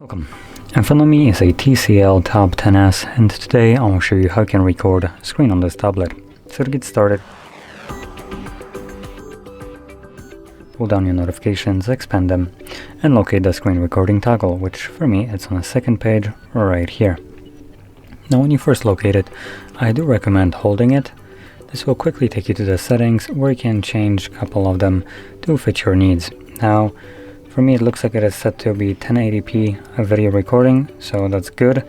Welcome. In front of me is a TCL Tab 10s, and today I will show you how you can record a screen on this tablet. So to get started, pull down your notifications, expand them, and locate the screen recording toggle, which for me it's on the second page right here. Now when you first locate it, I do recommend holding it. This will quickly take you to the settings where you can change a couple of them to fit your needs. Now for me, it looks like it is set to be 1080p video recording, so that's good.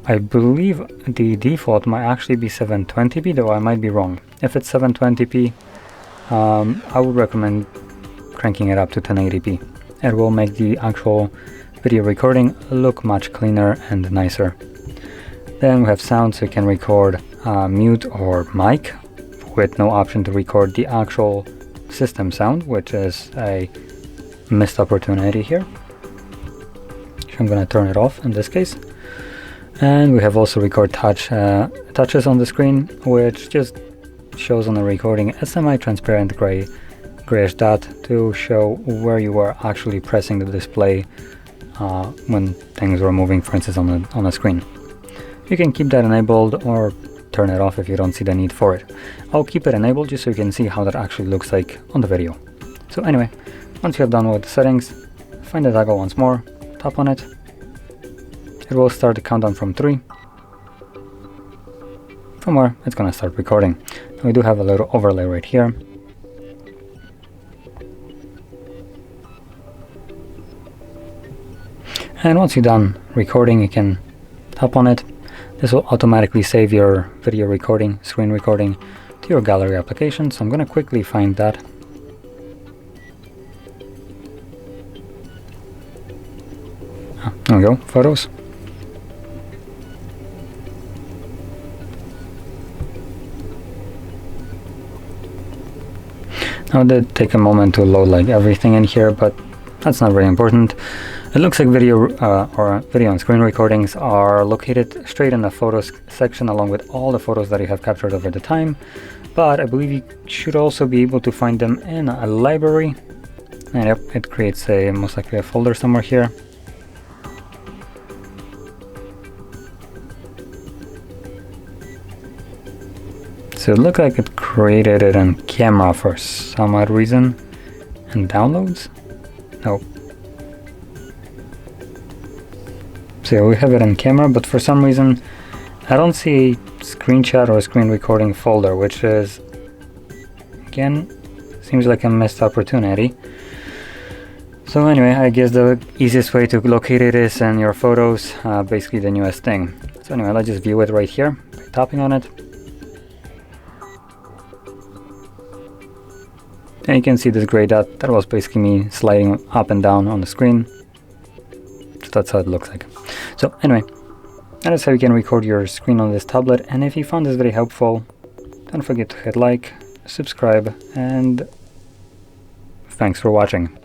I believe the default might actually be 720p, though I might be wrong. If it's 720p, I would recommend cranking it up to 1080p. It will make the actual video recording look much cleaner and nicer. Then we have sound, so you can record mute or mic with no option to record the actual system sound, which is a missed opportunity here. So I'm gonna turn it off in this case. And we have also record touches on the screen, which just shows on the recording a semi-transparent grayish dot to show where you were actually pressing the display when things were moving, for instance, on the screen. You can keep that enabled or turn it off if you don't see the need for it. I'll keep it enabled just so you can see how that actually looks like on the video. So anyway, once you have done with the settings, find the toggle once more, tap on it. It will start the countdown from 3. From where it's gonna start recording. Now we do have a little overlay right here. And once you're done recording, you can tap on it. This will automatically save your video recording, screen recording, to your gallery application. So I'm gonna quickly find that. There we go, photos. Now it did take a moment to load like everything in here, but that's not very important. It looks like video and screen recordings are located straight in the photos section along with all the photos that you have captured over the time, but I believe you should also be able to find them in a library. And yep, it creates most likely a folder somewhere here. So it looked like it created it in camera for some odd reason. And downloads? Nope. So yeah, we have it in camera, but for some reason I don't see a screenshot or a screen recording folder, which is, again, seems like a missed opportunity. So anyway, I guess the easiest way to locate it is in your photos, basically the newest thing. So anyway, let's just view it right here by tapping on it. And you can see this gray dot, that was basically me sliding up and down on the screen. So that's how it looks like. So anyway, that is how you can record your screen on this tablet. And if you found this very helpful, don't forget to hit like, subscribe, and thanks for watching.